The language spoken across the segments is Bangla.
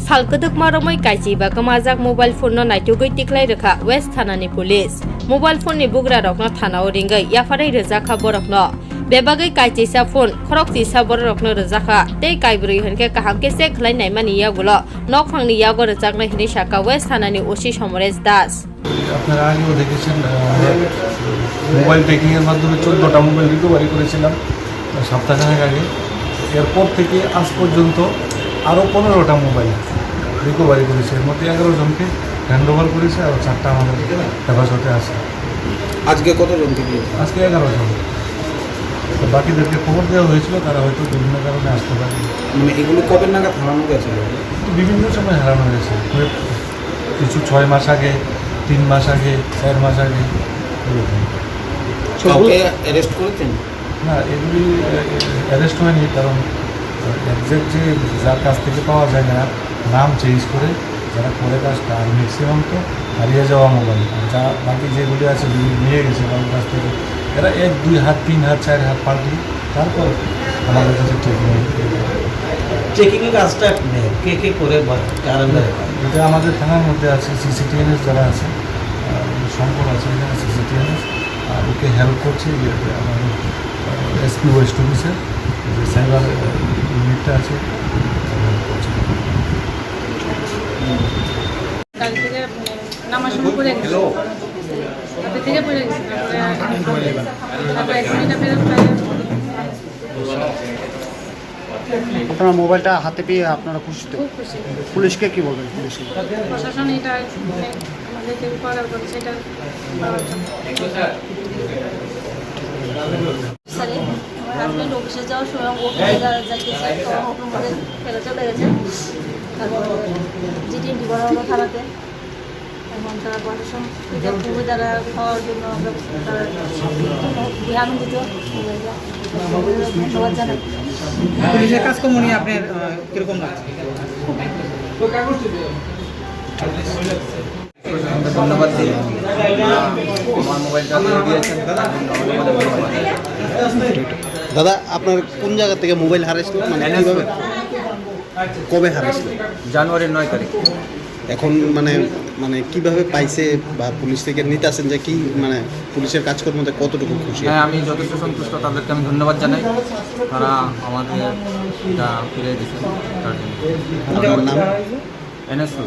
Salkaduk maromai Kaichiba kumajak mobile phone no naitugui tiklai rekha West thana ni police. Mobile phone ni bugra rogno thana o ringai yafarai rejakha borokno. Bebagai Kaichisa phone khorok tisa borokno rejakha tei kaibri henke kahamke se khlai naimani yagolo nokphangni yago rejakna hini shaka West thana ni osi Somores Das. আপনারা আগেও দেখেছেন মোবাইল টেকিং এর মাধ্যমে 14টা মোবাইল রিকভারি করেছিলাম সপ্তাহখানেক আগে। এরপর থেকে আজ পর্যন্ত আরও 15টা মোবাইল রিকভারি করেছে। এর মধ্যে 11 জনকে হ্যান্ড ওভার করেছে আর 4টা আমাদের হেফাজতে আছে। আজকে কতজন থেকে? আজকে 11 জন। তো বাকিদেরকে খবর দেওয়া হয়েছিল, তারা হয়তো বিভিন্ন কারণে আসতে পারে। মানে এগুলো কবে নাগাদ হারানো গেছিল? বিভিন্ন সময় হারানো হয়েছে, কিছু 6 মাস আগে, 3 মাস আগে, 4 মাস আগে। কাউকে অ্যারেস্ট করেছেন? না, এগুলি অ্যারেস্ট হয়নি, কারণ একজ্যাক্ট যে যার কাছ থেকে পাওয়া যায় না নাম চেঞ্জ করে যারা করে কাজটা, আর ম্যাক্সিমাম তো হারিয়ে যাওয়া মোবাইল, যা বাকি যেগুলি আছে নিয়ে গেছে কারোর কাছ থেকে, এরা 1, 2 হাত, 3 হাত, 4 হাত পাল্টি তারপর আমাদের কাছে চেকিংয়ের কাজটা কে কে করে? এটা আমাদের থানার মধ্যে আছে, সিসিটিএনএস যারা আছে, সম্পদ আছে এখানে সিসিটিএনএস, আর ওকে হেল্প করছে আমাদের এসপি ওয়েস্ট অফিসের যে সাইবার ইউনিটটা আছে হেল্প করছে। কাল থেকে নামার সময় পড়ে গেছে, রাতে থেকে পড়ে গেছে, আপনার মোবাইলটা হাতে পেয়ে আপনারা খুশি তো? খুব খুশি। পুলিশকে কি বলবেন? পুলিশকে প্রশাসন এটা আমাদেরকে করার কথা সেটা আমার হাজব্যান্ড অফিসে যাওয়ার সময় যাইতেছে, তখন আমাদের ফেলে চলে গেছে। তারপর জিটি ডিবানো থানাতে, এখন তারা প্রশাসন খুবই তারা খাওয়ার জন্য আমরা আনন্দিত, ধন্যবাদ জানাই। পুলিশের কাজকর্ম নিয়ে আপনার কিরকম লাগছে? ধন্যবাদ দিই, আমার মোবাইলটা দিয়েছেন। দাদা, আপনার কোন জায়গা থেকে মোবাইল হারাইছিল? মানে কীভাবে, কবে হারাইছিল? জানুয়ারির 9 তারিখ। এখন মানে মানে কিভাবে পাইছে বা পুলিশ থেকে নিতে আসেন, যে কি মানে পুলিশের কাজকর্মতে কতটুকু খুশি? হ্যাঁ, আমি যথেষ্ট সন্তুষ্ট, তাদেরকে আমি ধন্যবাদ জানাই, তারা আমাদের এটা ফিরে দিয়েছেন তার জন্য। আপনার নাম? এনএসু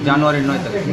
জানুয়ারির 9 তারিখ।